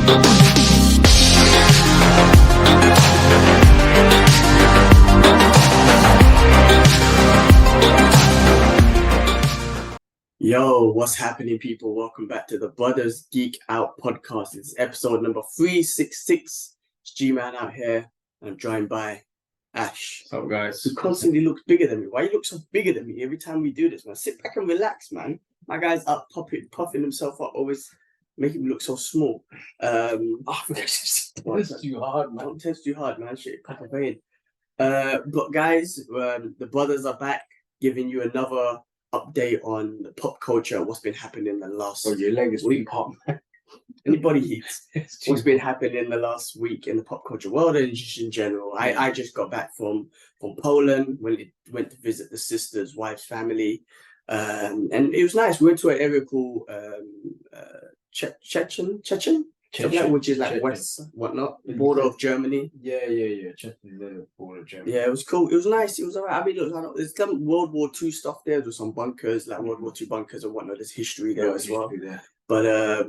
Yo, what's happening, people? Welcome back to the Brothers Geek Out podcast. It's episode number 366. It's G-Man out here, and I'm joined by Ash. What's up, guys? Who constantly looks bigger than me. Why you look so bigger than me every time we do this, man? Sit back and relax, man. My guy's up puffing himself up, always making me look so small. Test too hard, man. Don't test too hard, man. Shit, pop a vein. But guys, the brothers are back, giving you another update on the pop culture, what's been happening in the last your leg is weak, pop, man. Anybody heats what's been happening in the last week in the pop culture world and just in general. I just got back from Poland, went to visit the sister's wife's family, and it was nice. We went to an area called Chechen, which is like west whatnot, the border of Germany. Yeah. Chechen, the border of Germany. Yeah, it was cool. It was nice. It was alright. I mean, look, there's some World War II stuff there. There's some bunkers, like World War II bunkers and whatnot. There's history there as well. But a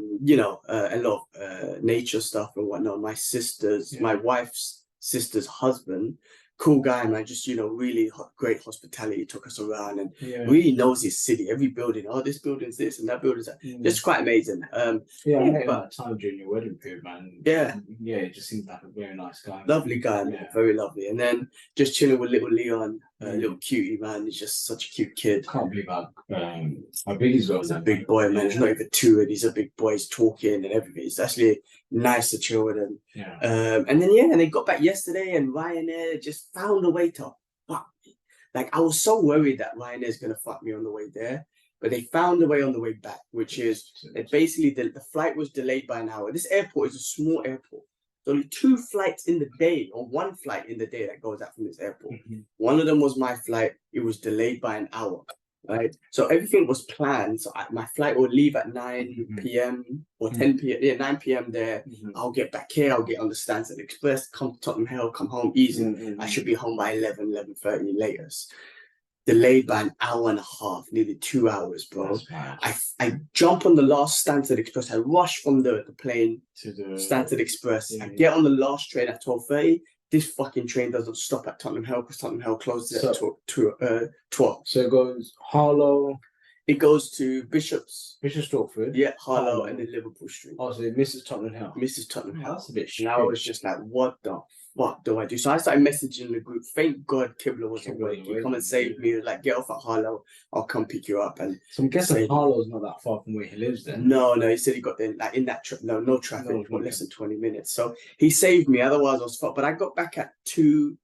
lot of nature stuff and whatnot. My wife's sister's husband, cool guy, man. Just really great hospitality. Took us around and really knows his city. Every building. Oh, this building's this and that building's that. Just quite amazing. I met that time during your wedding period, man. Yeah, it just seems like a very nice guy. Lovely guy, man. Very lovely. And then just chilling with little Leon, little cutie, man. He's just such a cute kid. Can't believe how big he's got. He's a big boy, man. He's not even 2, and he's a big boy. He's talking and everything. It's actually nice to chill with him. And then they got back yesterday, and Ryanair just found a way to fuck me. Like, I was so worried that Ryanair's gonna fuck me on the way there, but they found a way on the way back, which is basically the flight was delayed by an hour. This airport is a small airport. There's only 2 flights in the day, or 1 flight in the day that goes out from this airport. One of them was my flight. It was delayed by an hour. Right, so everything was planned. So my flight will leave at 9 p.m. or 10 p.m. Yeah, 9 p.m. there. I'll get back here. I'll get on the Stansted Express, come to Tottenham Hale, come home easy. I should be home by 11:30 latest. Delayed by an hour and a half, nearly 2 hours, bro. I jump on the last Stansted Express. I rush from the plane to the Stansted Express. I get on the last train at 12:30. This fucking train doesn't stop at Tottenham Hale because Tottenham Hale closes at 12. So it goes Harlow. It goes to Bishop's Stortford. Yeah, Harlow and then Liverpool Street. Oh, so it misses Tottenham Hale. That's a bit shit. Now I was just like, what the fuck do I do? So I started messaging the group. Thank God Kibler was awake. He come and save me. Like, get off at Harlow. I'll come pick you up. And so I'm guessing Harlow's not that far from where he lives then. No. He said he got there like in that trip. No traffic. Less than 20 minutes. So he saved me. Otherwise I was fucked. But I got back at 2.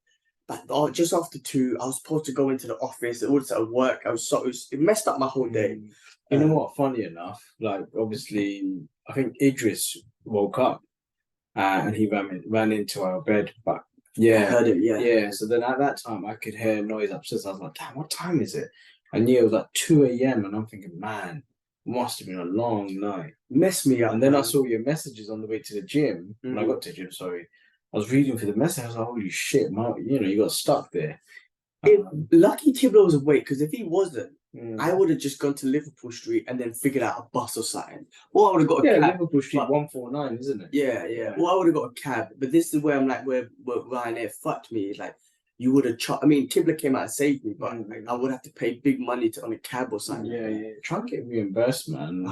But just after 2, I was supposed to go into the office. All this at work. It messed up my whole day. You know what? Funny enough, like obviously, I think Idris woke up and he ran into our bed. But I heard it. Yeah. So then at that time, I could hear noise upstairs. I was like, "Damn, what time is it?" I knew it was like 2 a.m. and I'm thinking, man, must have been a long night. Messed me up. And then I saw your messages on the way to the gym. When I got to the gym, sorry, I was reading for the message. I was like, "Holy shit, man! You got stuck there." Lucky Tibler was awake, because if he wasn't, I would have just gone to Liverpool Street and then figured out a bus or something. Or I would have got a cab. Liverpool Street 149, isn't it? Yeah. Or I would have got a cab. But this is where I'm like, where Ryanair fucked me. Like, you would have Tibler came out and saved me, but I would have to pay big money on a cab or something. Yeah. Try and get reimbursed, man.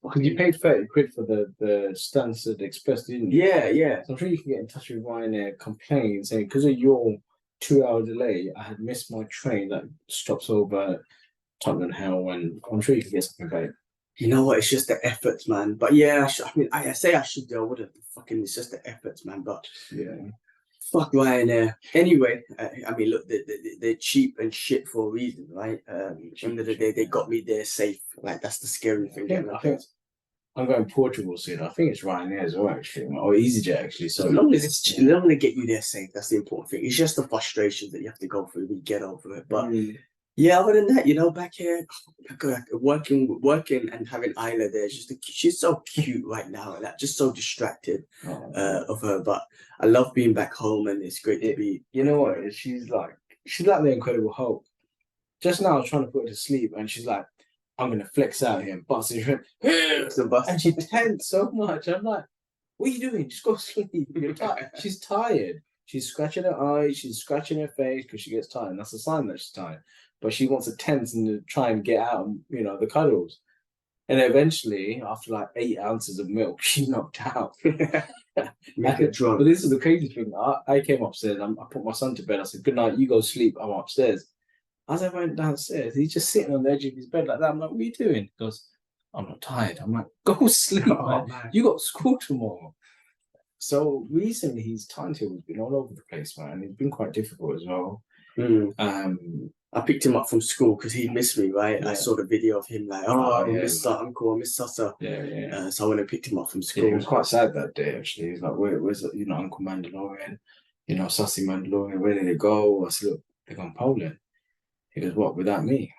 Because you paid 30 quid for the Stansted Express, didn't you? Yeah. So I'm sure you can get in touch with Ryanair, complain, saying, because of your 2-hour delay, I had missed my train that stops over Tottenham Hale, and I'm sure you can get something back. You know what? It's just the efforts, man. But yeah, I say I should do. I would have. It's just the efforts, man. But fuck Ryanair. Anyway, look, they're cheap and shit for a reason, right? At the end of the day, they got me there safe. Like, that's the scary thing. I think I'm going Portugal soon. I think it's Ryanair as well, actually, or EasyJet, actually. So as long as they get you there safe, that's the important thing. It's just the frustrations that you have to go through. We get over it, but yeah. Other than that, back here, working and having Isla there. She's so cute right now, and just so distracted of her. But I love being back home, and it's great to be. You know what? She's like the Incredible Hulk. Just now, I was trying to put her to sleep, and she's like, I'm gonna flex out here and bust it. And she tensed so much. I'm like, what are you doing? Just go sleep. You're tired. She's tired. She's scratching her eyes. She's scratching her face because she gets tired. And that's a sign that she's tired. But she wants to tense and to try and get out, the cuddles. And eventually, after like 8 ounces of milk, she knocked out. Make her drunk. But this is the crazy thing. I came upstairs. I put my son to bed. I said, "Good night. You go sleep. I'm upstairs." As I went downstairs, he's just sitting on the edge of his bed like that. I'm like, "What are you doing?" He goes, "I'm not tired." I'm like, "Go sleep, man. You got school tomorrow." So recently, his timetable's been all over the place, man. It's been quite difficult as well. I picked him up from school because he missed me, right? Yeah. I saw the video of him like, I miss Uncle, I miss Sasa. Yeah. So I went and picked him up from school. Yeah, he was quite sad that day, actually. He's like, where's Uncle Mandalorian? Sassy Mandalorian, where did they go? I said, look, they're gone Poland. He goes, what, without me?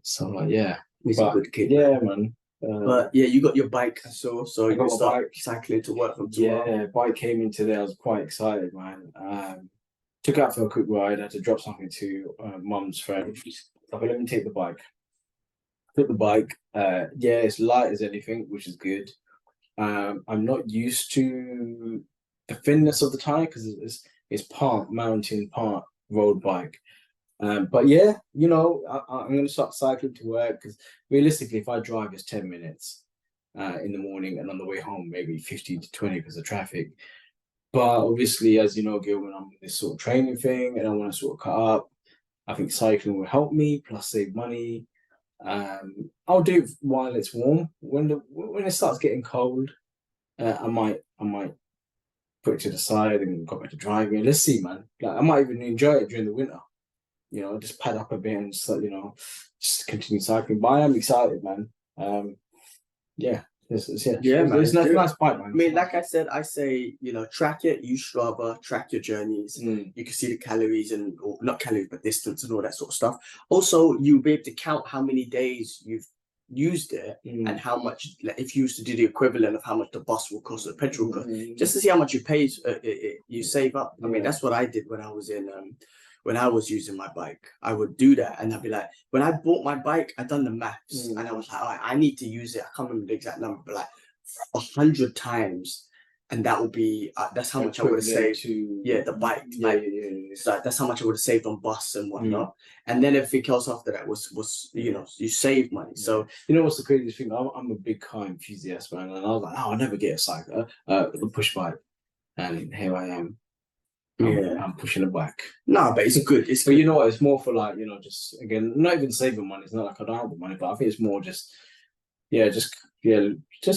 So I'm like, yeah. He's a good kid. Yeah, man. But yeah, you got your bike, I saw. So I you got start bike. cycling to work from tomorrow. Yeah, bike came in today. I was quite excited, man. Took out for a quick ride. I had to drop something to mum's friend. But let me take the bike. Took the bike. It's light as anything, which is good. I'm not used to the thinness of the tire because it's part mountain, part road bike. But yeah, I'm going to start cycling to work because realistically, if I drive, it's 10 minutes in the morning, and on the way home, maybe 15 to 20 because of traffic. But obviously, as you know, Gil, when I'm in this sort of training thing and I want to sort of cut up, I think cycling will help me, plus save money. I'll do it while it's warm. When it starts getting cold, I might put it to the side and go back to driving. Let's see, man. Like I might even enjoy it during the winter. Just pad up a bit and just continue cycling. But I am excited, man. Yeah. Man. It's nice bike, man. I mean, like I said, I say, track it, use Strava, track your journeys. You can see the calories or not calories, but distance and all that sort of stuff. Also, you'll be able to count how many days you've used it and how much, if you used to do the equivalent of how much the bus will cost or petrol cost, just to see how much you pay, you save up. I mean, that's what I did when I was when I was using my bike. I would do that, and I'd be like, when I bought my bike, I done the maths, and I was like, all right, I need to use it. I can't remember the exact number, but like 100 times, and that would be that's how much I would have saved. The bike, So that's how much I would have saved on bus and whatnot. And then everything else after that was you save money. So what's the craziest thing? I'm a big car enthusiast, man, and I was like, I'll never get a push bike, and here I am. I'm pushing it back. No, but it's good. But you know what? It's more for like, just again, not even saving money. It's not like I don't have the money, but I think it's more just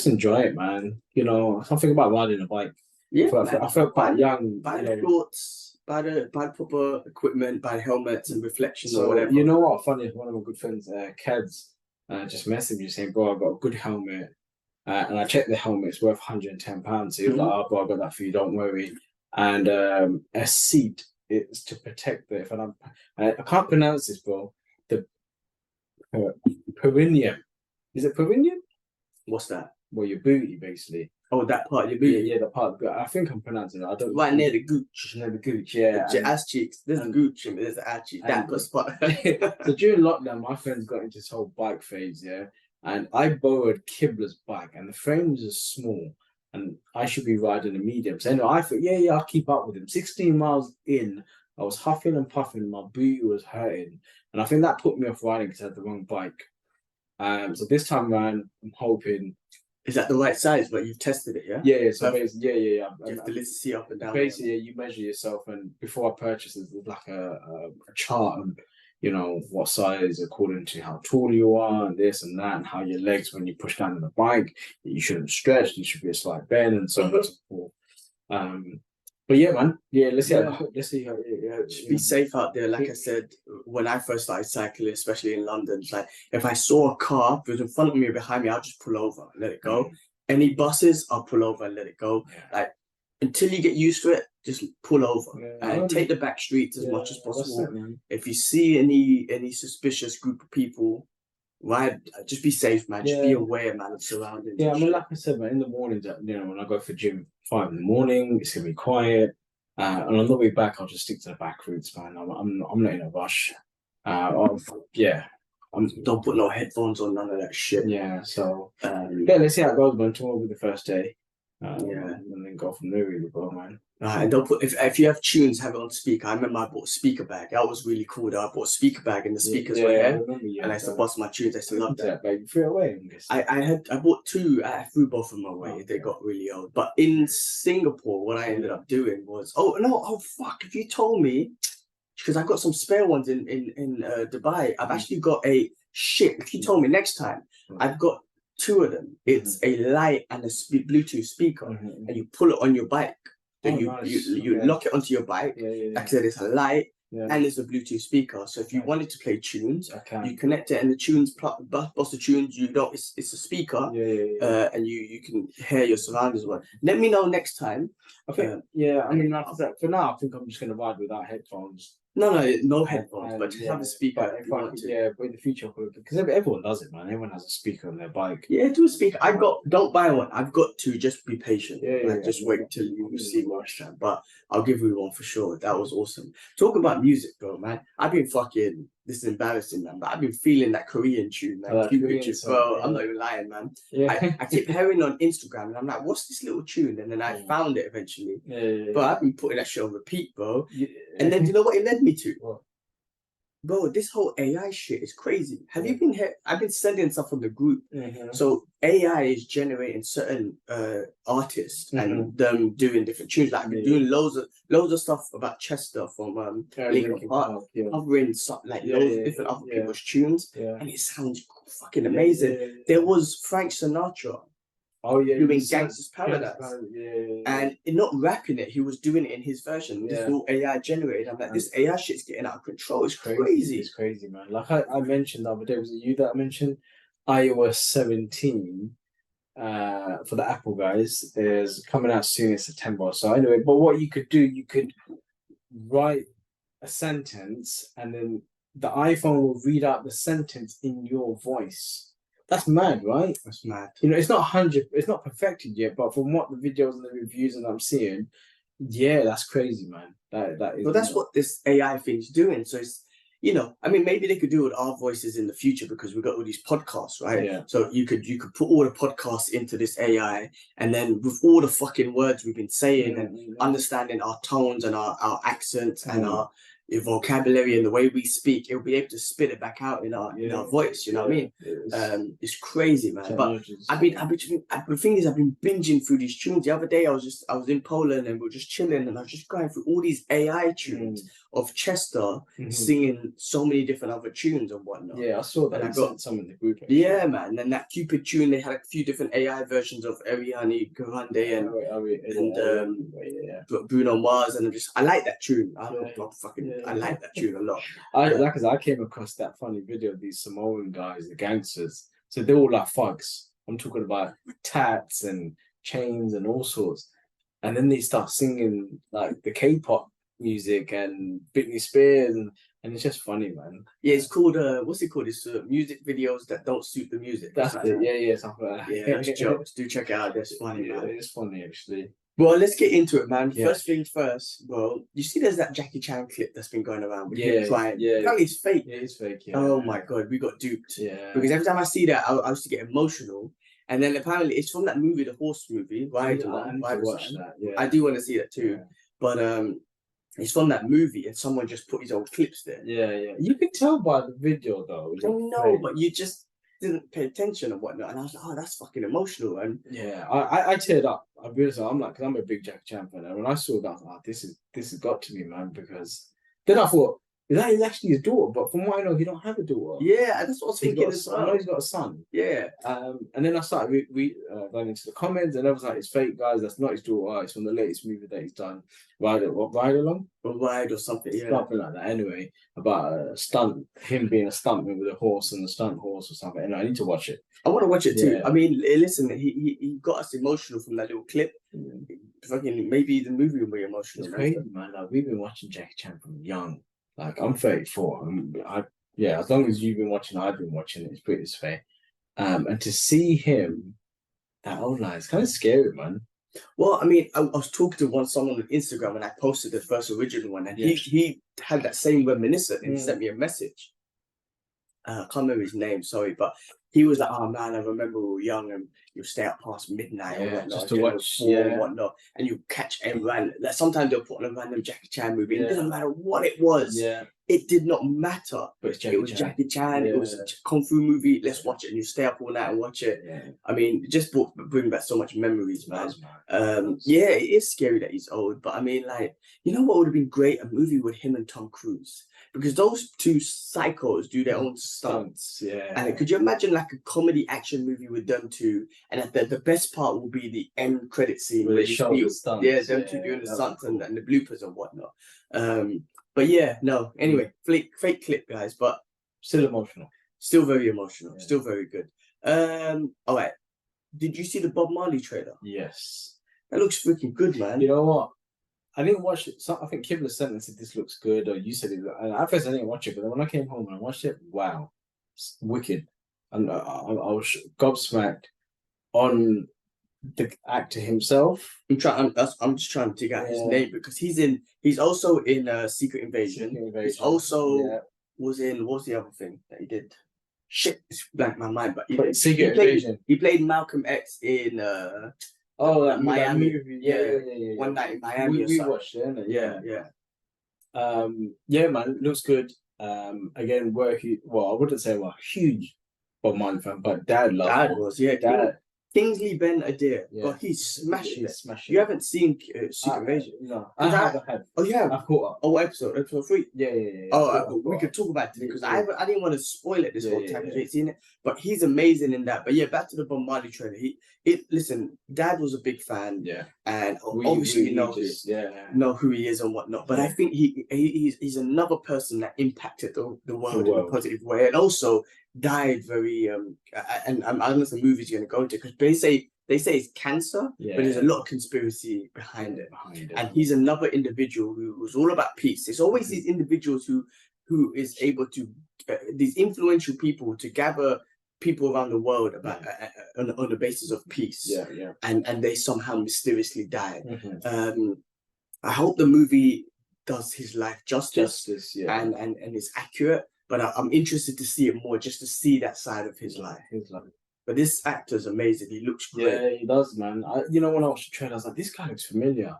enjoy it, man. Something about riding a bike. Yeah, I felt quite young. Buy the shorts, buy the proper equipment, buy helmets and reflections or whatever. You know what? Funny, one of my good friends, Keds, just messaged me saying, "Bro, I got a good helmet." And I checked the helmet; it's worth £110. So he was like, "Oh, bro, I got that for you. Don't worry." And a seat is to protect the. I can't pronounce this, bro. The perineum. Is it perineum? What's that? Well, your booty, basically. Oh, that part of your booty. Yeah, that part. I think I'm pronouncing it. I don't. Right near the gooch. Near the gooch, yeah. The ass cheeks. There's the gooch and there's the ass cheek. That good spot. So during lockdown, my friends got into this whole bike phase, yeah. And I borrowed Kibla's bike, and the frame was just small. And I should be riding a medium. So anyway, I thought, I'll keep up with him. 16 miles in, I was huffing and puffing. My booty was hurting. And I think that put me off riding because I had the wrong bike. So this time around, I'm hoping. Is that the right size? But you've tested it, yeah? Yeah. So basically, You have to lift the seat up and down. Basically, you measure yourself. And before I purchase it, there's like a chart on, what size according to how tall you are and this and that, and how your legs, when you push down on the bike, you shouldn't stretch, you should be a slight bend and so on and so forth. But yeah, man. Yeah, let's see how just be safe out there. Like I said, when I first started cycling, especially in London, it's like if I saw a car, if it was in front of me or behind me, I'll just pull over and let it go. Any buses, I'll pull over and let it go. Like until you get used to it, just pull over and take the back streets as much as possible. If you see any suspicious group of people, just be safe, man. Just be aware, man, of surroundings. Yeah, I mean, like I said, man, in the mornings, when I go for gym 5 in the morning, it's gonna be quiet. And on the way back, I'll just stick to the back routes, man. I'm not in a rush. Don't put no headphones on, none of that shit. Yeah, so let's see how it goes, man. Tomorrow will be the first day. Yeah. And then go from there, really, bro, man. And don't put if you have tunes, have it on speaker. I remember I bought a speaker bag. That was really cool. Though. I bought a speaker bag and the speakers were here, and I used to bust my tunes. I used to love that. Baby, threw it away. I bought two. I threw both of them away. They got really old. But in Singapore, what I ended up doing was fuck! If you told me, because I got some spare ones in Dubai. I've actually got a shit. If you told me next time, I've got two of them. It's a light and a Bluetooth speaker, and you pull it on your bike. Then you lock it onto your bike. Like I said, it's a light and it's a Bluetooth speaker. So if you wanted to play tunes, you connect it and the tunes bust the tunes. You don't. It's a speaker. And you can hear your surroundings. Well, let me know next time. I think. I mean, like that, for now, I think I'm just gonna ride without headphones. No headphones, but just have a speaker. But in the future, because everyone does it, man. Everyone has a speaker on their bike. Yeah, do a speaker. Don't buy one. I've got to. Just be patient. Just wait till you see what I can. But I'll give you one for sure. That was awesome. Talk about music, bro, man. I've been fucking. This is embarrassing, man. But I've been feeling that Korean tune, man. Bro, I'm not even lying, man. I keep hearing on Instagram, and I'm like, what's this little tune? And then I found it eventually. But I've been putting that shit on repeat, bro. And then you know what it led me to? What? Bro, this whole AI shit is crazy. Have you been here? I've been sending stuff from the group. So AI is generating certain artists and them doing different tunes. Like I've been doing loads of stuff about Chester from Linkin Park, covering like loads of different other people's tunes, and it sounds fucking amazing. There was Frank Sinatra. Doing Gangsta's Paradise. And not rapping it, he was doing it in his version. This is all AI generated. I'm like, this AI shit's getting out of control. It's crazy. It's crazy, man. Like I mentioned the other day, was it you that I mentioned? iOS 17 for the Apple guys is coming out soon in September. So anyway, but what you could do, you could write a sentence and then the iPhone will read out the sentence in your voice. That's mad, right? That's mad. You know, it's not perfected yet, but from what the videos and the reviews that I'm seeing, that's crazy, man. That is. Well, that's what this AI thing's doing. So it's, I mean, maybe they could do it with our voices in the future because we've got all these podcasts, right? Yeah. So you could put all the podcasts into this AI, and then with all the fucking words we've been saying and understanding our tones and our accents and our vocabulary and the way we speak, it'll be able to spit it back out in our voice. You know what I mean? It's crazy, man. But the thing is, I've been binging through these tunes. The other day, I was in Poland and we were just chilling, and I was just going through all these AI tunes of Chester singing so many different other tunes and whatnot. Yeah, I saw that. And I got some in the group. Yeah, man. And that Cupid tune, they had a few different AI versions of Ariana Grande and Bruno Mars, and I like that tune. I like that tune a lot. I came across that funny video of these Samoan guys, the gangsters. So they're all like thugs. I'm talking about tats and chains and all sorts. And then they start singing like the K-pop music and Britney Spears, and it's just funny, man. Yeah, it's called what's it called? It's music videos that don't suit the music. That's it. Yeah, something like that. Yeah, that's jokes. Do check it out. That's funny, man. It's funny actually. Well, let's get into it, man. Yeah. First thing first. Well, you see, there's that Jackie Chan clip that's been going around with him crying. Yeah, apparently it's fake. Yeah, it's fake. Yeah. Oh my god, we got duped. Yeah. Because every time I see that, I used to get emotional. And then apparently it's from that movie, the horse movie. Ride Along. I do want to see that too. Yeah. But it's from that movie, and someone just put his old clips there. Yeah. You can tell by the video though. No, but you just didn't pay attention and whatnot, and I was like, oh, that's fucking emotional. And I teared up. I'm like, because I'm a big Jackie Chan fan, and when I saw that, I was like, this has got to be, man. Because then I thought, that is actually his daughter, but from what I know, he don't have a daughter. Yeah, that's what I was thinking as well. I know he's got a son. Yeah. And then I started going into the comments, and I was like, it's fake, guys. That's not his daughter. It's from the latest movie that he's done. Ride Along? Ride or something, yeah. Something like that. Anyway, about a stunt, him being a stuntman with a horse and a stunt horse or something. And I need to watch it. I want to watch it too. I mean, listen, he got us emotional from that little clip. Fucking maybe the movie will be emotional. It's crazy, man. Like, we've been watching Jackie Chan from young. Like, I'm 34. As long as you've been watching, I've been watching. It's fair. And to see him that old, like, it's kind of scary, man. Well, I mean, I was talking to someone on Instagram when I posted the first original one, and he had that same reminiscent, and he sent me a message. I can't remember his name, sorry, but he was like, "Oh man, I remember we were young and you'll stay up past midnight and whatnot, just to watch, and whatnot, and you catch a random. Like, sometimes they'll put on a random Jackie Chan movie. It doesn't matter what it was. It did not matter. But it was Jackie Chan. It was a kung fu movie. Let's watch it, and you stay up all night and watch it. I mean, it just bring back so much memories, man. Yeah, it is scary that he's old, but I mean, like, you know what would have been great? A movie with him and Tom Cruise. Because those two psychos do their own stunts. And could you imagine like a comedy action movie with them two? And the best part will be the end credit scene where they show the stunts. them two doing the stunts and the bloopers and whatnot. But yeah, no. Anyway, fake clip, guys, but still emotional. Still very emotional. Still very good. All right. Did you see the Bob Marley trailer? Yes. That looks freaking good, man. You know what? I didn't watch it. So I think Kibler sent and said this looks good, or you said it. And at first I didn't watch it, but then when I came home and I watched it, wow, it's wicked. And I was gobsmacked on the actor himself. I'm just trying to dig out his name because he's also in Secret Invasion. He's also was in, what's the other thing that he did? Shit, it's blank my mind. But Secret Invasion. He played Malcolm X in that Miami. Movie. Yeah. One Night in Miami. We watched it, innit? Yeah, man, looks good. Again, I wouldn't say I'm a huge Bob Marley fan, but Dad loved it. Dad. Kingsley Ben-Adir. God, he's smashing it. You haven't seen Secret Invasion? No, I have. Oh, you have? I've caught up. Oh, what episode? Episode 3? Yeah. Oh, we could talk about it because I didn't want to spoil it this whole time because I ain't seen it. But he's amazing in that. But yeah, back to the Bob Marley trailer. Listen, Dad was a big fan. Yeah. And obviously know who he is and whatnot. But I think he's another person that impacted the world in a positive way. And also died very and I don't know if the movie's going to go into because they say it's cancer, but there's a lot of conspiracy behind it. And he's another individual who was all about peace. It's always these individuals who is able to these influential people to gather people around the world about on the basis of peace. And they somehow mysteriously died. I hope the movie does his life justice and is accurate. But I'm interested to see it more, just to see that side of his life. But this actor's amazing. He looks great. Yeah, he does, man. When I watched the trailer, I was like, this guy looks familiar.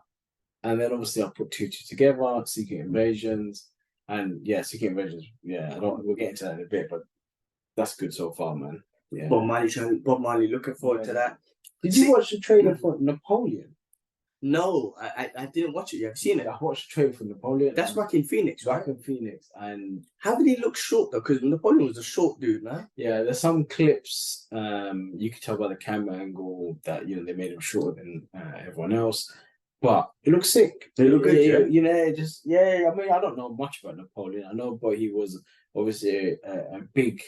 And then obviously I put two together, Secret Invasions. And Secret Invasions, we'll get into that in a bit, but that's good so far, man. Yeah. Bob Marley, looking forward to that. Did you watch the trailer for Napoleon? No, I didn't watch it yet. I've seen it. I watched the trailer for Napoleon. That's Joaquin Phoenix, right? Joaquin Phoenix. And how did he look short though? Because Napoleon was a short dude, man. Yeah, there's some clips you can tell by the camera angle that they made him shorter than everyone else. But it looks sick. They look good, I mean, I don't know much about Napoleon. I know, but he was obviously a big.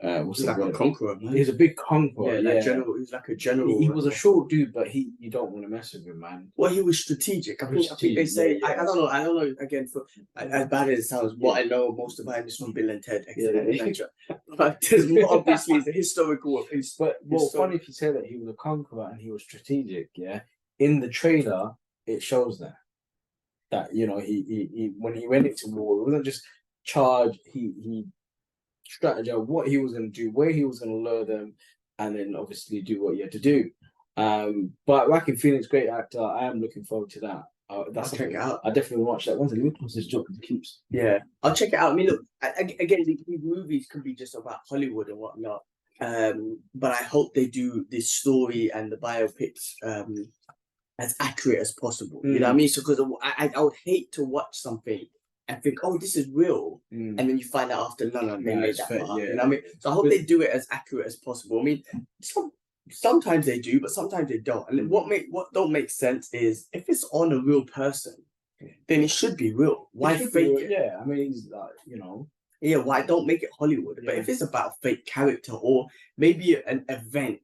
He's like a conqueror, man. He's a big conqueror. General. He's like a general. He was a short dude, but you don't want to mess with him, man. Well, he was strategic. I think they say. I don't know. Again, for as bad as it sounds, what I know most about him is from Bill and Ted. But there's more obviously the historical piece. But funny if you say that he was a conqueror and he was strategic. Yeah, in the trailer it shows that he when he went into war, it wasn't just charge. He strategy of what he was going to do, where he was going to lure them, and then obviously do what he had to do. But Joaquin Phoenix, great actor. I am looking forward to that. I'll check it out. I definitely watch that. Once he his job keeps. Yeah, I'll check it out. I mean, look, again, these movies can be just about Hollywood and whatnot. But I hope they do this story and the biopics as accurate as possible. You know what I mean? So because I would hate to watch something and think, oh, this is real. And then you find out after, no, they made that part. You know what I mean? So I hope they do it as accurate as possible. I mean, sometimes they do, but sometimes they don't. And what don't make sense is if it's on a real person, then it should be real. Why fake it? Yeah, I mean, he's Yeah, why don't make it Hollywood? But if it's about a fake character or maybe an event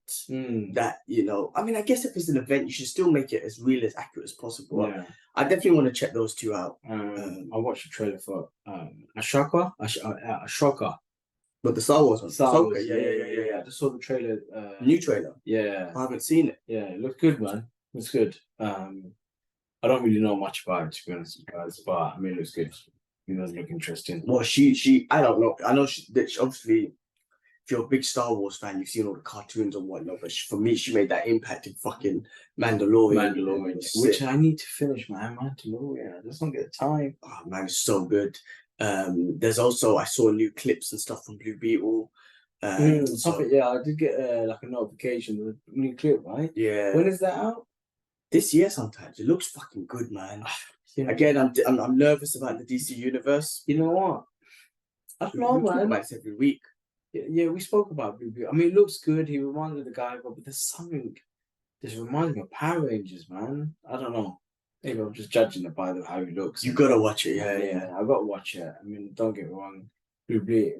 that, I mean, I guess if it's an event, you should still make it as real as accurate as possible. Yeah. I definitely want to check those two out. I watched the trailer for Ashoka. But the Star Wars one? Star Wars, yeah. I just saw the trailer. New trailer? Yeah. I haven't seen it. Yeah, it looked good, man. It looks good. I don't really know much about it, to be honest with you guys, but I mean, it looks good. It does look interesting. Well, she I don't know. I know that she obviously, if you're a big Star Wars fan, you've seen all the cartoons and whatnot. But for me, she made that impact in fucking Mandalorian. Which I need to finish, man. Mandalorian. I just don't get the time. Oh man, it's so good. There's also, I saw new clips and stuff from Blue Beetle. Something, yeah, I did get like a notification of a new clip, right? Yeah. When is that out? This year sometimes. It looks fucking good, man. Again, I'm nervous about the DC universe. You know what? I don't know, we man. Talk about this every week. Yeah, we spoke about Blue Beetle. I mean, it looks good. He reminds me of the guy, but there's something. This reminds me of Power Rangers, man. I don't know. Maybe I'm just judging it by how he looks. You gotta watch it, yeah. I gotta watch it. I mean, don't get me wrong. Blue Beetle.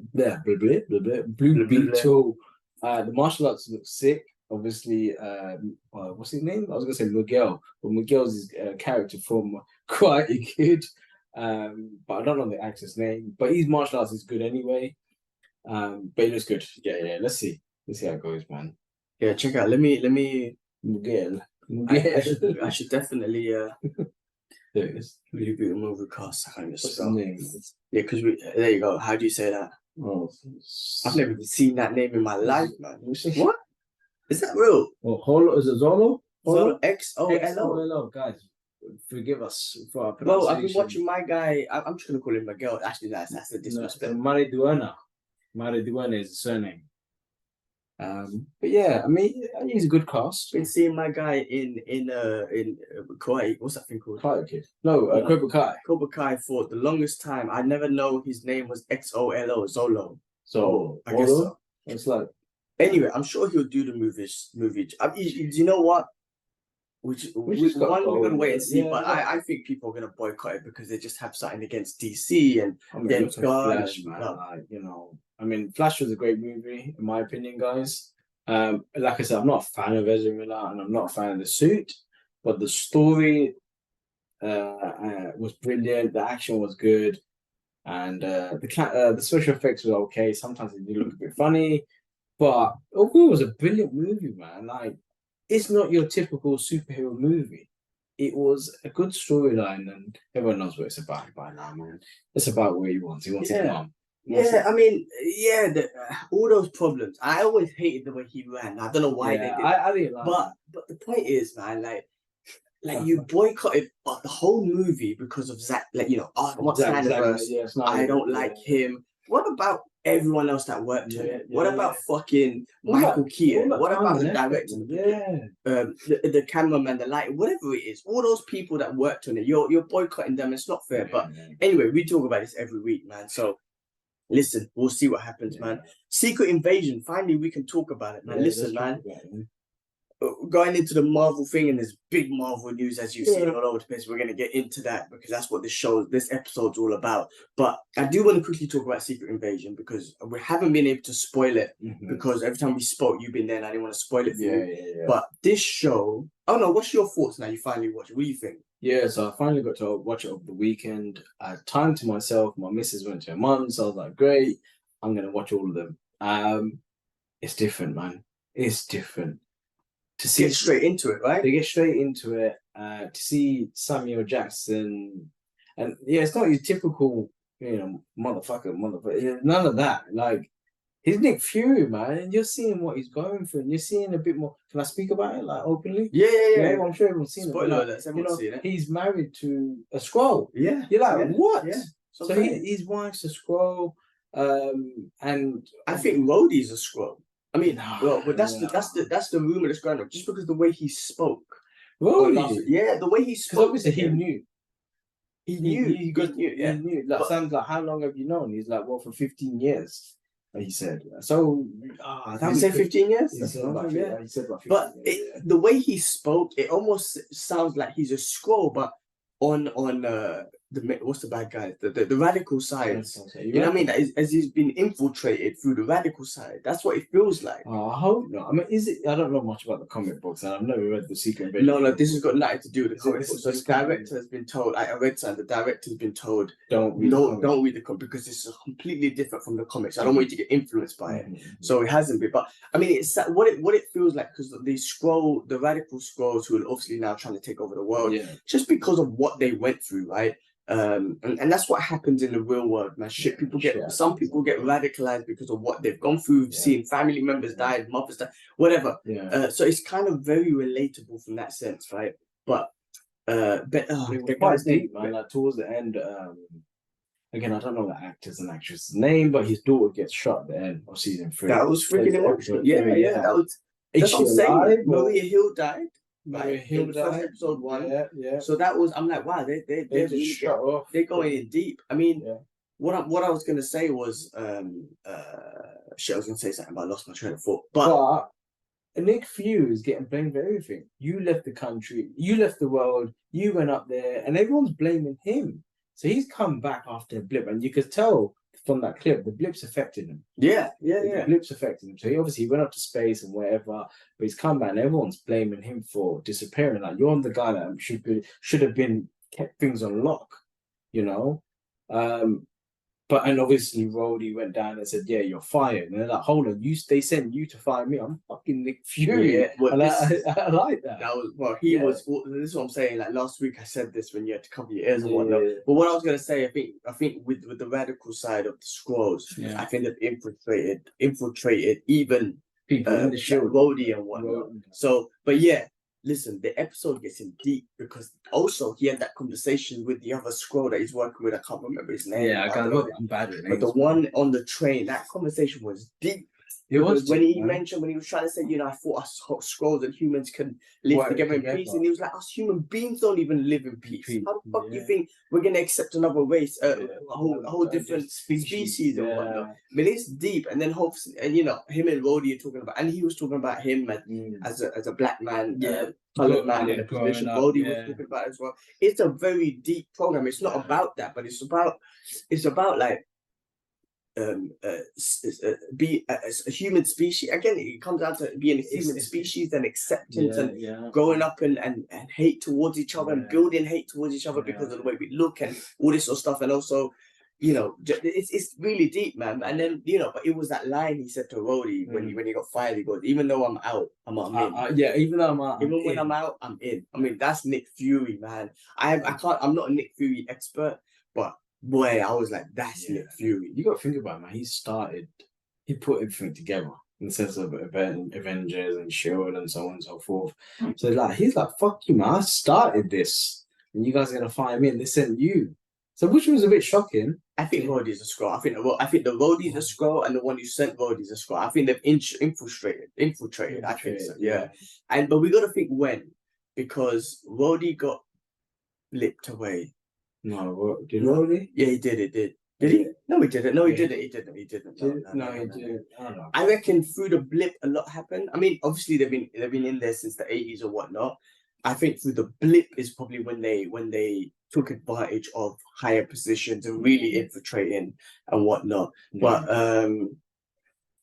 The martial arts look sick. Obviously, what's his name? I was gonna say Miguel, but Miguel's character from Karate Kid. But I don't know the actor's name. But his martial arts is good anyway. But it looks good. Yeah. Let's see how it goes, man. Yeah, check out. Let me Miguel. I should definitely there it is. Blue Beetle movie cast. I can't even What's spell. the name? Yeah, because there you go. How do you say that? Oh, I've never even seen that name in my life, man. What? Is that real? Oh, Holo, is it Zolo? Zolo, XOLO. XOLO, guys. Forgive us for our Bro, pronunciation. I've been watching my guy. I'm just gonna call him Miguel. Actually, that's the disrespect. Marley Duena is the surname. But yeah, I mean, he's a good cast. Been seeing my guy in Kauai. What's that thing called? Karate Kid. No, Cobra Kai. Cobra Kai for the longest time. I never know his name was XOLO, Zolo. So I guess so. It's like, anyway, I'm sure he'll do the movie. You know what? We're gonna wait and see. Yeah, but I think people are gonna boycott it because they just have something against DC and against Flash, man. Like, I mean, Flash was a great movie in my opinion, guys. Like I said, I'm not a fan of Ezra Miller and I'm not a fan of the suit, but the story was brilliant. The action was good, and the special effects were okay. Sometimes it did look a bit funny, but overall, it was a brilliant movie, man. Like, it's not your typical superhero movie. It was a good storyline, and everyone knows what it's about by now, man. It's about what he wants. He wants his mom. Yeah, I mean, all those problems. I always hated the way he ran. I don't know why they did. I didn't like but the point is, man, like you boycotted the whole movie because of Zach. Like, what's Spandex? I don't like him. What about everyone else that worked on it? What about fucking Michael Keaton? What about the director? The cameraman, the light, whatever it is. All those people that worked on it, you're boycotting them. It's not fair. But anyway, we talk about this every week, man. So listen, we'll see what happens, man. Secret Invasion. Finally, we can talk about it, man. Listen, man. Going into the Marvel thing, and there's big Marvel news as you've seen all over the place. We're going to get into that because that's what this episode's all about. But I do want to quickly talk about Secret Invasion because we haven't been able to spoil it because every time we spoke, you've been there and I didn't want to spoil it for you. Yeah. But this show, what's your thoughts now? You finally watched it. What do you think? Yeah, so I finally got to watch it over the weekend. I had time to myself. My missus went to her mum's, so I was like, great, I'm going to watch all of them. It's different, man. It's different. To see get straight into it, right? They get straight into it. To see Samuel Jackson, and it's not your typical, motherfucker. None of that. Like, he's Nick Fury, man, and you're seeing what he's going through, and you're seeing a bit more. Can I speak about it, like, openly? Yeah. I'm sure everyone's seen it. He's married to a Skrull. Yeah, you're like, what? Yeah. So his wife's a Skrull, and I think Rhodey's a Skrull. I mean, but that's the rumor that's going on. Just because the way he spoke, the way he spoke. Obviously, he knew. He knew. He knew. Like, sounds like, how long have you known? He's like, well, for 15 years. He said. So, did he say 15 years? He said about 15 but years. The way he spoke, it almost sounds like he's a Skrull, but on what's the bad guy? The radical side. You know what I mean? As he's been infiltrated through the radical side. That's what it feels like. I hope not. I mean, I don't know much about the comic books, and I've never read the Secret Invasion. No, this has got nothing to do with the comic books. So the director has been told. I read something. The director has been told, don't read the comic because it's completely different from the comics. I don't want you to get influenced by it. So it hasn't been. But I mean, it's what it feels like because the radical Skrulls who are obviously now trying to take over the world, just because of what they went through, right? And that's what happens in the real world, man. Some people get radicalized because of what they've gone through, seeing family members died, mothers died, whatever. So it's kind of very relatable from that sense, right? But the guy's deep, man. Like towards the end, again, I don't know the actor's and actress's name, but his daughter gets shot at the end of season 3. That was freaking emotional. Yeah. That was. That's what I'm saying. Maria Hill died. Maria Hill died. Episode 1. Yeah. So that was. I'm like, wow, they really shut off. They're going in deep. I mean, what I was gonna say was, shit. I was gonna say something, but I lost my train of thought. But Nick Fury is getting blamed for everything. You left the country. You left the world. You went up there, and everyone's blaming him. So he's come back after a blip, and you could tell from that clip the blips affected him. Yeah. The blips affected him. So he obviously went up to space and whatever, but he's come back, and everyone's blaming him for disappearing. Like, you're the guy that should have been kept things on lock, you know. And obviously Rhodey went down and said, "Yeah, you're fired." And they're like, "Hold on, they sent you to fire me? I'm fucking Nick Fury." Yeah, well, I like that. That was this is what I'm saying. Like last week, I said this when you had to cover your ears and whatnot. But what I was gonna say, I think with the radical side of the Skrulls, I think they've infiltrated even people in the show, Rhodey and whatnot. So, but yeah. Listen, the episode gets in deep because also he had that conversation with the other Skrull that he's working with. I can't remember his name. Yeah, I'm bad with names. But the one on the train, that conversation was deep. It was when he mentioned, when he was trying to say, I thought us Skrulls and humans can live together in peace, and he was like, us human beings don't even live in peace. How the fuck do you think we're gonna accept another race, a whole different species and whatnot? I mean, it's deep, and then hopefully, and him and Rhodey are talking about, and he was talking about him as a black man, colored man in a position. Rhodey was talking about it as well. It's a very deep program. It's not about that, but it's about like. Be a human species again. It comes down to being a human species and acceptance and growing up and hate towards each other and building hate towards each other because of the way we look and all this sort of stuff. And also, it's really deep, man. And then but it was that line he said to Rhodey when he got fired. He goes, "Even though I'm out, I'm in." Even though I'm out, when I'm out, I'm in. I mean, that's Nick Fury, man. I'm not a Nick Fury expert, but boy, I was like, that's Nick Fury. You got to think about it, man. He put everything together in the sense of Avengers and S.H.I.E.L.D. and so on and so forth. So he's like, fuck you, man. I started this, and you guys are gonna fire me, and they sent you. So which was a bit shocking. I think Rhodey's a Skrull. I think the Rhodey's a Skrull, and the one you sent Rhodey's a Skrull. I think they've infiltrated. I think so. Yeah. But we got to think when, because Rhodey got blipped away. No, did Rhodey? Yeah, he did. It did. Did he? No, he didn't. No, he didn't. He didn't. He didn't. No, he didn't. I don't know. I reckon through the blip, a lot happened. I mean, obviously they've been in there since the 80s or whatnot. I think through the blip is probably when they took advantage of higher positions and really infiltrating and whatnot. But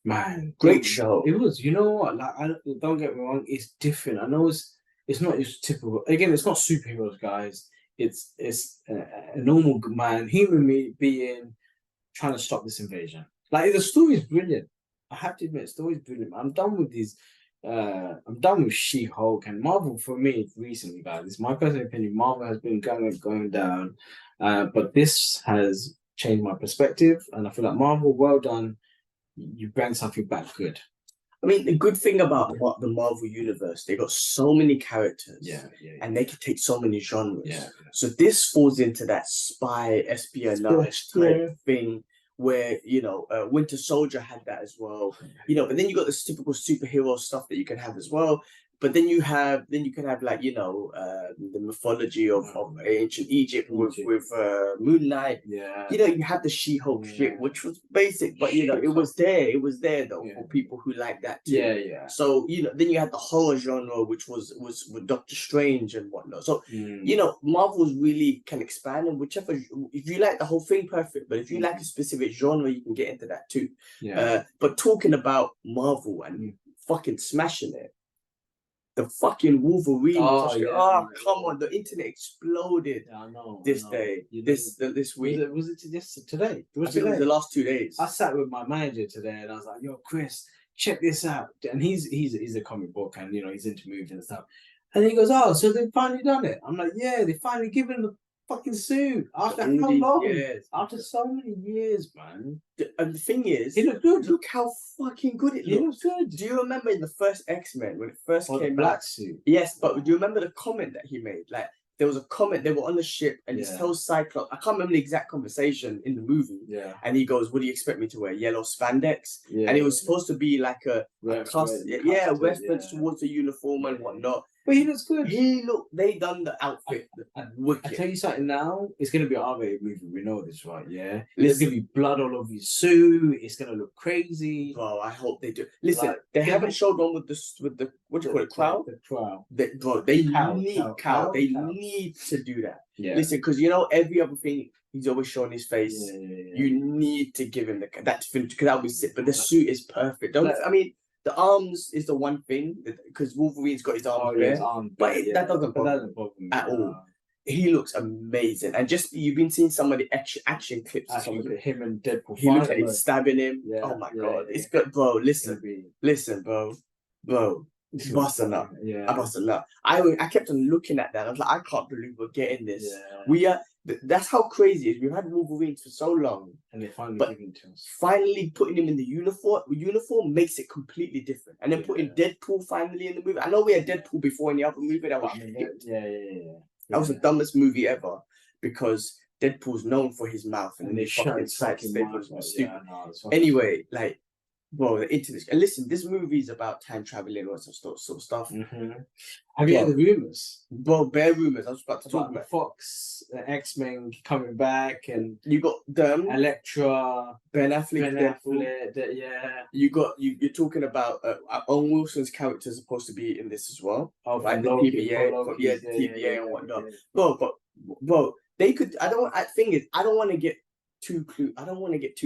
man, great show. It was. You know what? Like, don't get me wrong. It's different. I know it's not just typical. Again, it's not superheroes, guys. It's a normal man, human being trying to stop this invasion. Like, the story is brilliant. I have to admit, the story is brilliant. I'm done with these. I'm done with She-Hulk and Marvel for me recently, guys. It's my personal opinion. Marvel has been going down, but this has changed my perspective, and I feel like Marvel, well done. You bring something back good. I mean, the good thing about the Marvel universe, they got so many characters, and they can take so many genres. So this falls into that spy espionage type thing where Winter Soldier had that as well. But then you got this typical superhero stuff that you can have as well. But then you can have like the mythology of ancient Egypt with Moon Knight. You had the She-Hulk shit, which was basic, but it was there though for people who like that too. So then you had the horror genre, which was with Doctor Strange and whatnot. So Marvel's really can expand, and whichever, if you like the whole thing, perfect. But if you like a specific genre, you can get into that too. But talking about Marvel and fucking smashing it. The fucking Wolverine. Come on! The internet exploded. I know. This day, this week. Was it today? It was the last 2 days. I sat with my manager today, and I was like, "Yo, Chris, check this out." And he's a comic book, and he's into movies and stuff. And he goes, "Oh, so they've finally done it?" I'm like, "Yeah, they finally given the fucking suit after All how these long? years. After so many years, man. And the thing is, He looked good. look how fucking good it He looks. looked good. Do you remember in the first X-Men when it first Or the came black out? suit. Yes, but do you remember the comment that he made? Like there was a comment, they were on the ship and he tells Cyclops, I can't remember the exact conversation in the movie. Yeah. And he goes, what do you expect me to wear? Yellow spandex? Yeah. And it was supposed to be like a reference towards the uniform and whatnot. But he looks good. They done the outfit. I wicked. tell you something now, it's going to be an R-rated movie. We know this, right? Yeah. There's going to be blood all over his suit. It's going to look crazy. Bro, I hope they do. Listen, they haven't showed one with the what do you call it, crow? The crow. They need to do that. Yeah. Listen, because you know every other thing he's always showing his face. Yeah. You need to give him that because that would be sick. But the suit is perfect. I mean, the arms is the one thing because Wolverine's got his arms there, but that doesn't bother me at all. He looks amazing, and just you've been seeing some of the action clips. Him and Deadpool. He looks like he's stabbing him. Yeah, oh my god, it's good, bro. Listen, bro. Busting up. Yeah, I busting up. I kept on looking at that. I was like, I can't believe we're getting this. Yeah. We are. That's how crazy it is. We've had Wolverines for so long, and they finally giving to us. Finally putting him in the uniform makes it completely different. And then putting Deadpool finally in the movie. I know we had Deadpool before in the other movie. That was That was the dumbest movie ever because Deadpool's known for his mouth and they fucking sidestep stupid. Anyway, like. Well, the internet. And listen, this movie is about time traveling or some sort of stuff. Mm-hmm. Have you heard the rumors? Well, bare rumors. I was about to talk about Fox, X-Men coming back, and you got them, Elektra, Ben Affleck. You're talking about Owen Wilson's character is supposed to be in this as well. Oh, like the TVA and whatnot. Well, they could. I don't want to get too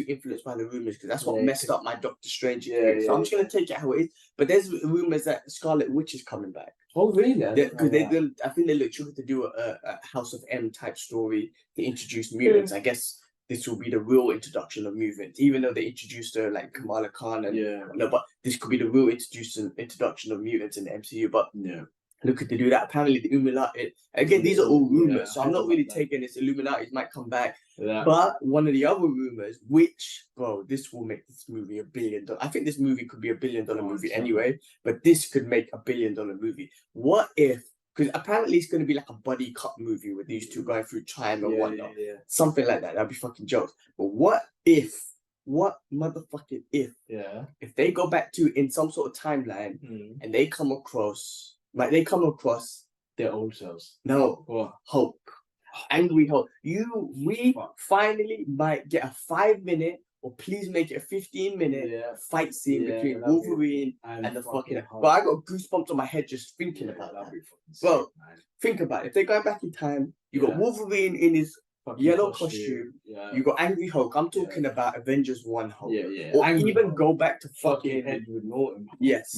influenced by the rumors because that's what messed up my Doctor Strange. So I'm just gonna take it how it is. But there's rumors that Scarlet Witch is coming back. Oh really? Because I think they look to do a House of M type story to introduce mutants. I guess this will be the real introduction of mutants, even though they introduced her like Kamala Khan and but this could be the real introduction of mutants in the MCU. But looking to do that. Apparently, the Illuminati. Again, these are all rumors, so I'm not really taking this. Illuminati might come back, but one of the other rumors, which this will make this movie $1 billion. I think this movie could be $1 billion movie anyway, but this could make $1 billion movie. What if? Because apparently it's going to be like a buddy cop movie with these two going through time and whatnot, something like that. That'd be fucking jokes. But what if? What motherfucking if? If they go back to in some sort of timeline and they come across. Like they come across their old selves. No, Hulk, angry Hulk. We finally might get a 5-minute, or please make it a 15-minute fight scene between Wolverine and the fucking Hulk. But I got goosebumps on my head just thinking about that. Bro, think about it. If they're going back in time, you got Wolverine in his yellow costume. You got Angry Hulk. I'm talking about Avengers 1 Hulk. Or Angry even Hulk. Go back to fucking Edward Norton. Yes.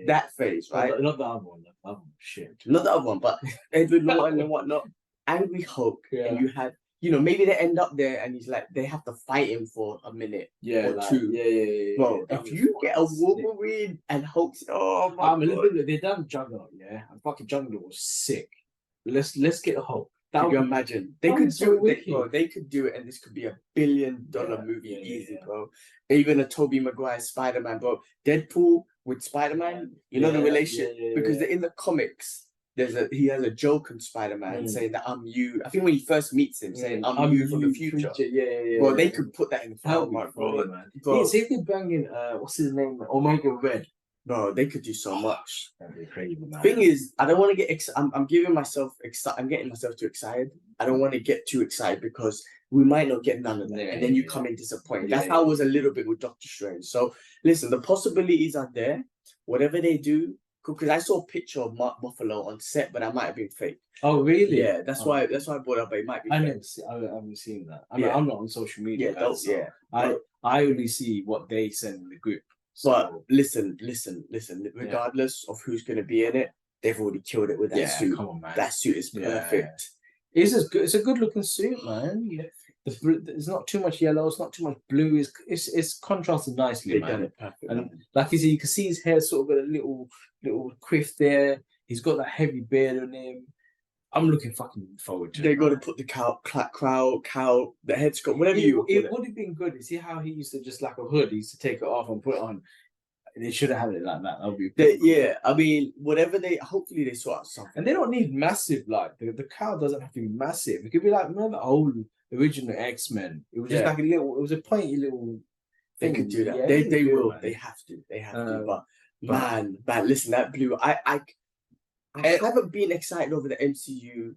That phase, right? Not the other one. The other one. Shit. Not the other one, but Edward Norton and whatnot. Angry Hulk. And you had, maybe they end up there and he's like, they have to fight him for a minute or two. Well, if you get a Wolverine and Hulk, oh my god. They done Juggernaut, and fucking Juggernaut was sick. Let's get a Hulk. Can you imagine? They could do it, bro. They could do it, and this could be $1 billion movie, easy, bro. Even a Tobey Maguire Spider-Man, bro. Deadpool with Spider-Man, you know the relationship because in the comics, he has a joke on Spider-Man saying that I'm you. I think when he first meets him, saying I'm you from the future. Well, they could put that in the film, bro. Yeah, see if they're banging what's his name, Omega Red. Bro, they could do so much. That'd be crazy, man. Thing is, I don't want to get excited. I'm giving myself excited. I'm getting myself too excited. I don't want to get too excited because we might not get none of that, and then you come in disappointed. That's how I was a little bit with Doctor Strange. So listen, the possibilities are there. Whatever they do, because I saw a picture of Mark Ruffalo on set, but that might have been fake. Oh really? Yeah, that's why I brought it up. But it might be. I haven't seen that. I mean, I'm not on social media. I only see what they send in the group. But listen. Regardless of who's going to be in it, they've already killed it with that suit. Come on, man. That suit is perfect. It's a good looking suit, man. There's not too much yellow. It's not too much blue. It's contrasted nicely, They've man. done it perfect. And like you can see his hair sort of got a little quiff there. He's got that heavy beard on him. I'm looking fucking forward to They're it. going to put the cow, the headscarf, whatever you call it would have been good. You see how he used to just like a hood, he used to take it off and put it on. They should have had it like that. That would be yeah, I mean, whatever hopefully they sort out something. And they don't need massive, like, the cow doesn't have to be massive. It could be like, remember the old original X-Men? It was just like a little, it was a pointy little thing. They could do that. Yeah, they will. Man. They have to. They have to. But man, listen, that blue, I haven't been excited over the MCU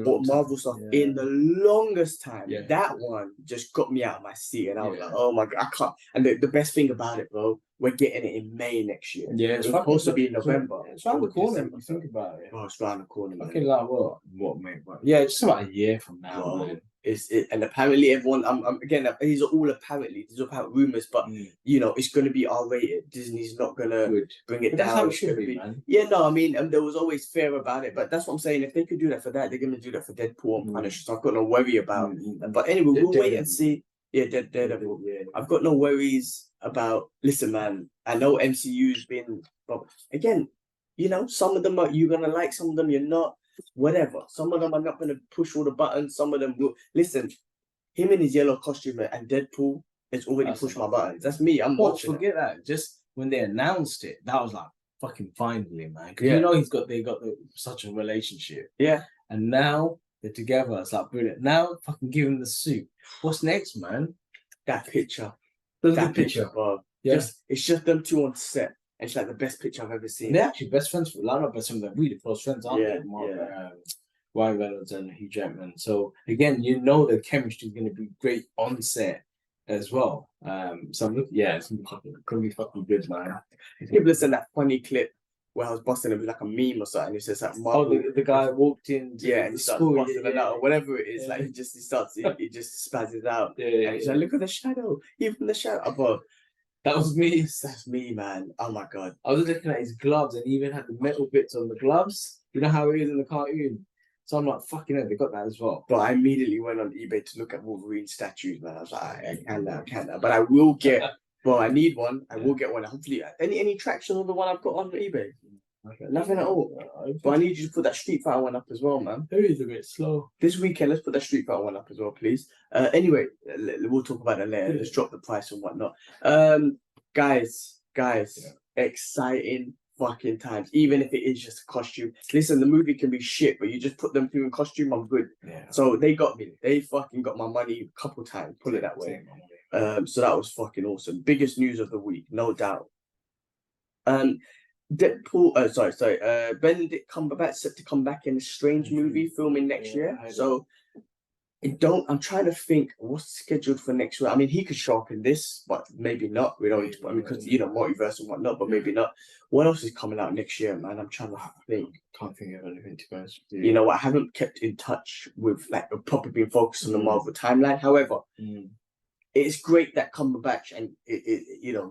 or Marvel stuff in the longest time. Yeah. That one just got me out of my seat, and I was like, "Oh my god, I can't!" And the best thing about it, bro, we're getting it in May next year. Yeah, it's supposed to be in November. It's around the corner. You think about it. Oh, it's around the corner, man. Okay, like what, mate? Yeah, just about a year from now. Bro, man. And apparently everyone, again, these are all apparent rumors, but you know, it's going to be R-rated. Disney's not going to bring it down. That's how it should be, man. Yeah, no, I mean, there was always fear about it, but that's what I'm saying. If they could do that for that, they're going to do that for Deadpool and Punisher. So I've got no worry about. But anyway, we'll wait and see. Yeah, Daredevil. Yeah. I've got no worries about. Listen, man, I know MCU's been, but again, you know, some of them you're gonna like, some of them you're not. Whatever. Some of them are not going to push all the buttons. Some of them will. Listen, him in his yellow costume and Deadpool has already pushed my buttons. That's me. I'm watching. Forget that. Just when they announced it, that was like fucking finally, man. Because you know they got such a relationship. Yeah. And now they're together. It's like brilliant. Now fucking give him the suit. What's next, man? That picture. That picture, bro. Yeah. It's just them two on set. It's like the best picture I've ever seen. And they're actually best friends for not best friends, they're really close friends, aren't they? Ryan Reynolds and Hugh Jackman. So again, you know the chemistry is going to be great on set as well. So it's gonna be fucking good, man. People send that funny clip where I was busting it with like a meme or something. It says like Marvel. The guy walked in, and he starts busting it out or whatever it is. Like he just spazzes out. And he's like, look at the shadow, even the shadow, bro. That was me. That's me, man. Oh my god. I was looking at his gloves and he even had the metal bits on the gloves. You know how it is in the cartoon. So I'm like, fucking hell, they got that as well. But I immediately went on eBay to look at Wolverine statues, man. I was like, I can't now. But I will get. Well, I need one. I will get one. Hopefully, any traction on the one I've got on eBay. Okay. Nothing at all. But I need you to put that Street Fighter one up as well, man. It is a bit slow. This weekend, let's put that Street Fighter one up as well, please. Anyway, we'll talk about it later. Let's drop the price and whatnot. Guys, exciting fucking times. Even if it is just a costume. Listen, the movie can be shit, but you just put them through in costume, I'm good. Yeah. So they got me. They fucking got my money a couple times. Put it that way. So that was fucking awesome. Biggest news of the week, no doubt. Deadpool, Benedict Cumberbatch set to come back in a Strange movie filming next year. So I'm trying to think what's scheduled for next year. I mean, he could show up in this, but maybe not. We don't. I mean, because multiverse and whatnot, but maybe not. What else is coming out next year, man? I'm trying to think. Can't think of anything to be honest. You know, I haven't kept in touch with properly been focused on the Marvel timeline. However. It's great that Cumberbatch and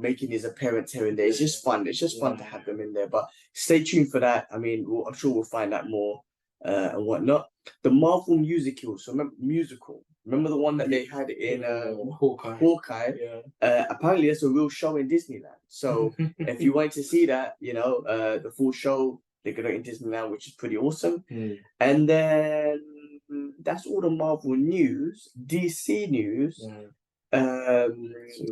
making his appearance here and there. It's just fun. It's just fun to have them in there. But stay tuned for that. I mean, I'm sure we'll find out more and whatnot. The Marvel musical. So remember the one that they had in Hawkeye. Yeah. Apparently, there's a real show in Disneyland. So if you want to see that, the full show, they're gonna in Disneyland, which is pretty awesome. And then that's all the Marvel news. DC news.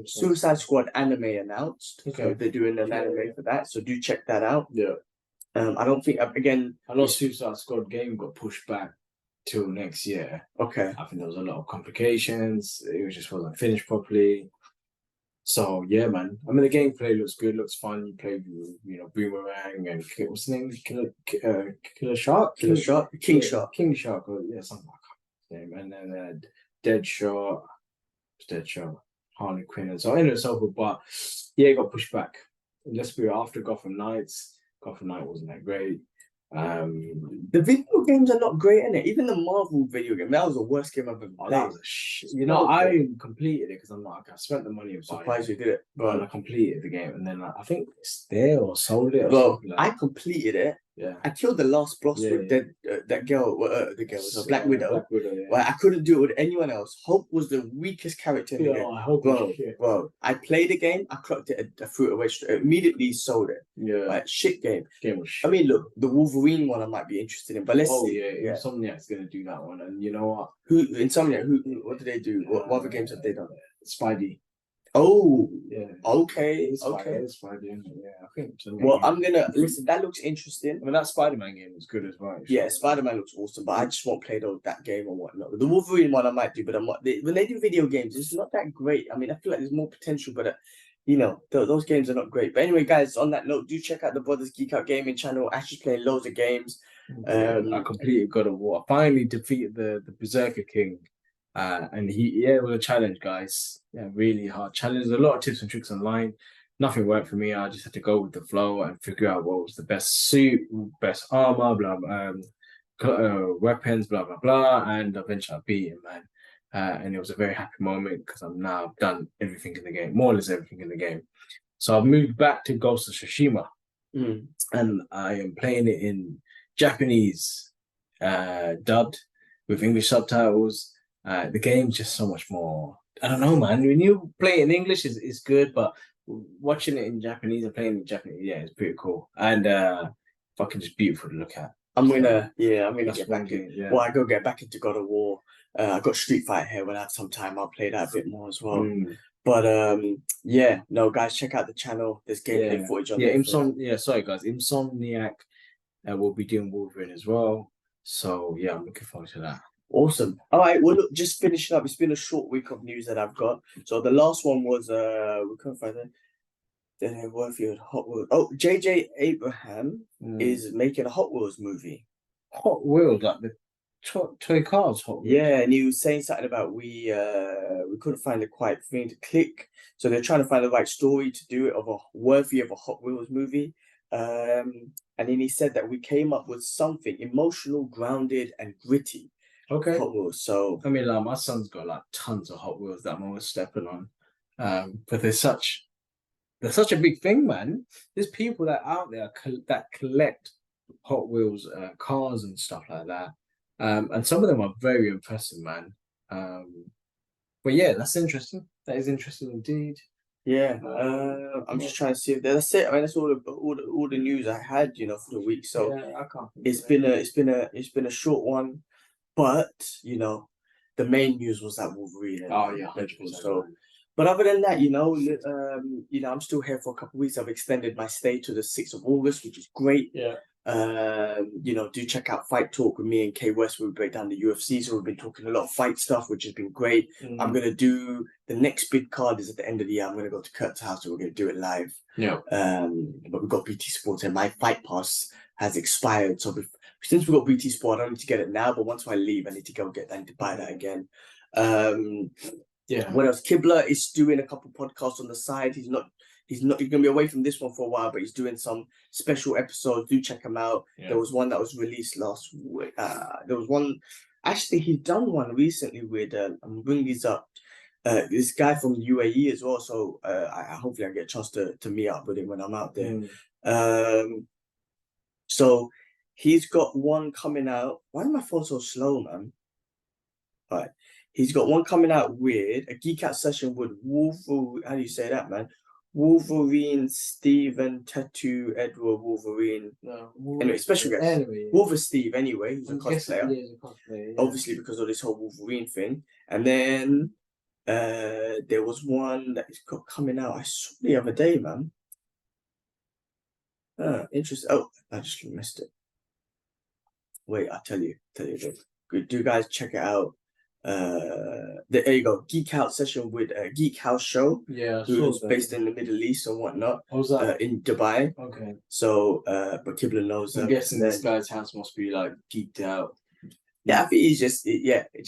Suicide Squad anime announced. Okay. So they're doing an anime for that. So do check that out. Yeah. I don't think I know Suicide Squad game got pushed back till next year. Okay. I think there was a lot of complications. It just wasn't finished properly. So yeah, man. I mean, the gameplay looks good, looks fun. You play, Boomerang and what's his name? Killer Shark. King Shark. King Shark. Or, something like that. And then Deadshot, Harley Quinn, and so on and so forth. But yeah, it got pushed back. Let's be after Gotham Knights. Gotham Knight wasn't that great. The video games are not great, innit? Even the Marvel video game, that was the worst game I've ever played. That was a shit. I completed it because I'm like, I spent the money. Surprised you did it, but I completed the game, and then I think it's there or sold it. Well, I completed it. Yeah. I killed the last boss with that girl. The girl was a Black Widow. Black Widow, yeah. Well, I couldn't do it with anyone else. Hope was the weakest character in the game. Hope bro. I played the game. I clocked it. I threw it away. Immediately sold it. Yeah. Like, shit game. Game was shit. I mean, look, the Wolverine one I might be interested in, but let's see. Yeah. Insomniac's gonna do that one, and you know what? Insomniac? What do they do? What other games have they done? Spidey. Oh, yeah. Okay. Spidey, yeah. I think. Well, I'm gonna listen. That looks interesting. I mean, that Spider-Man game was good as well. Yeah, Spider-Man looks awesome, but I just won't play that game or whatnot. The Wolverine one I might do, but I'm not. When they do video games, it's not that great. I mean, I feel like there's more potential, but those games are not great. But anyway, guys, on that note, do check out the Brothers Geek Out Gaming channel. Actually playing loads of games. I completed God of War. I finally defeated the Berserker King. And it was a challenge, guys. Yeah, really hard challenge. There's a lot of tips and tricks online. Nothing worked for me. I just had to go with the flow and figure out what was the best suit, best armor, weapons, blah blah blah. And eventually I beat him, man. And it was a very happy moment because I'm now done everything in the game, more or less everything in the game. So I've moved back to Ghost of Tsushima, and I am playing it in Japanese, dubbed with English subtitles. The game's just so much more. I don't know, man. When you play it in English, it's good, but watching it in Japanese and playing it in Japanese, yeah, it's pretty cool and fucking just beautiful to look at. I'm gonna get back in. Yeah. Well, I go get back into God of War. I got Street Fighter here. When I have some time, I'll play that a bit more as well. But guys, check out the channel. There's gameplay footage on there. Sorry guys, Insomniac will be doing Wolverine as well. So yeah, I'm looking forward to that. Awesome. All right. Well, look, just finishing up. It's been a short week of news that I've got. So the last one was we couldn't find it. Then Worthy of Hot Wheels. Oh, J.J. Abrams is making a Hot Wheels movie. Hot Wheels, like the toy cars. Hot Wheels. Yeah, and he was saying something about we couldn't find the quite thing to click. So they're trying to find the right story to do it worthy of a Hot Wheels movie. And then he said that we came up with something emotional, grounded, and gritty. Okay. Hot Wheels. So I mean, like my son's got like tons of Hot Wheels that I'm always stepping on. But they're such a big thing, man. There's people that out there that collect Hot Wheels cars and stuff like that. And some of them are very impressive, man. But yeah, that's interesting. That is interesting indeed. Yeah. I'm just trying to see if that's it. I mean, that's all the news I had, for the week. So yeah, I can't. It's been a short one. But the main news was that Wolverine. And, 100%. So, but other than that, I'm still here for a couple of weeks. I've extended my stay to the 6th of August, which is great. Yeah. Do check out Fight Talk with me and K West. We break down the UFC, so we've been talking a lot of fight stuff, which has been great. I'm gonna do the next big card is at the end of the year. I'm gonna go to Kurt's house, so we're gonna do it live. Yeah. But we've got BT Sports, and my fight pass has expired, so since we got BT Sport, I don't need to get it now, but once I leave, I need to go get that and to buy that again. What else? Kibler is doing a couple podcasts on the side. He's gonna be away from this one for a while, but he's doing some special episodes. Do check him out. Yeah. There was one that was released last week. There was one. Actually, he's done one recently with. I'm bringing these up. This guy from UAE as well. So hopefully I get a chance to meet up with him when I'm out there. So. He's got one coming out. Why is my phone so slow, man? All right. He's got one coming out with a Geek Out session with Wolverine. How do you say that, man? Wolverine, Steven, Tattoo, Edward, Wolverine. No, anyway, special guest. Anyway, Wolver Steve, anyway. He's a cosplayer. He's a cosplayer, yeah. Obviously, because of this whole Wolverine thing. And then there was one that he's got coming out. I saw the other day, man. Interesting. Oh, I just missed it. Wait, I'll tell you. Do you guys check it out? There you go. Geek Out session with Geek House Show. Yeah, who's based in the Middle East and whatnot. How's that? In Dubai. Okay. So, but Kibler knows. I'm guessing this guy's house must be like geeked out. Yeah, I think he's just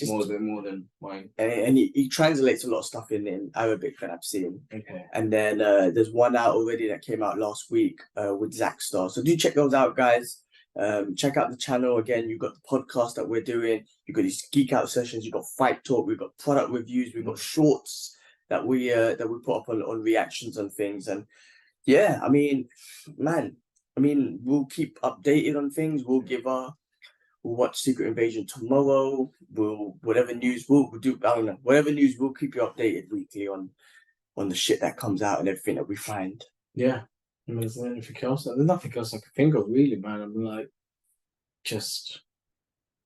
more than mine. And he translates a lot of stuff in Arabic that I've seen. Okay. And then there's one out already that came out last week with Zach Star. So do check those out, guys. Check out the channel again. You've got the podcast that we're doing. You've got these Geek Out sessions. You've got Fight Talk. We've got product reviews. We've got shorts that we put up on reactions and things. And yeah, I mean, man, I mean, we'll keep updated on things. We'll watch Secret Invasion tomorrow. Whatever news we'll do. I don't know. Whatever news, we'll keep you updated weekly on the shit that comes out and everything that we find. Yeah. I mean, is there anything else? There's nothing else I can think of, really, man. I'm like,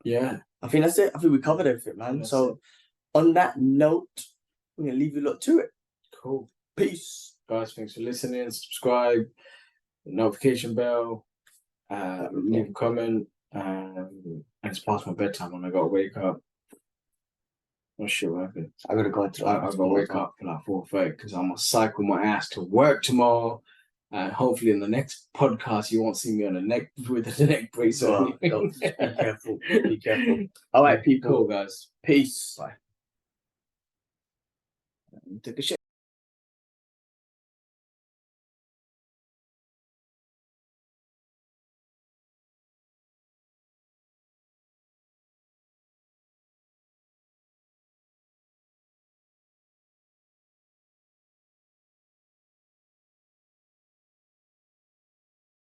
yeah. I think that's it. I think we covered everything, man. So, on that note, we're gonna leave you lot to it. Cool. Peace, guys. Thanks for listening. Subscribe, notification bell, leave a comment. And it's past my bedtime and I gotta wake up. Oh shit, what happened? I gotta go to I gotta wake up at like 4:30 because I'm gonna cycle my ass to work tomorrow. And hopefully in the next podcast you won't see me on with a neck brace or anything. Be careful. Be careful. All right, people. Cool, guys. Peace. Bye. Take a shit.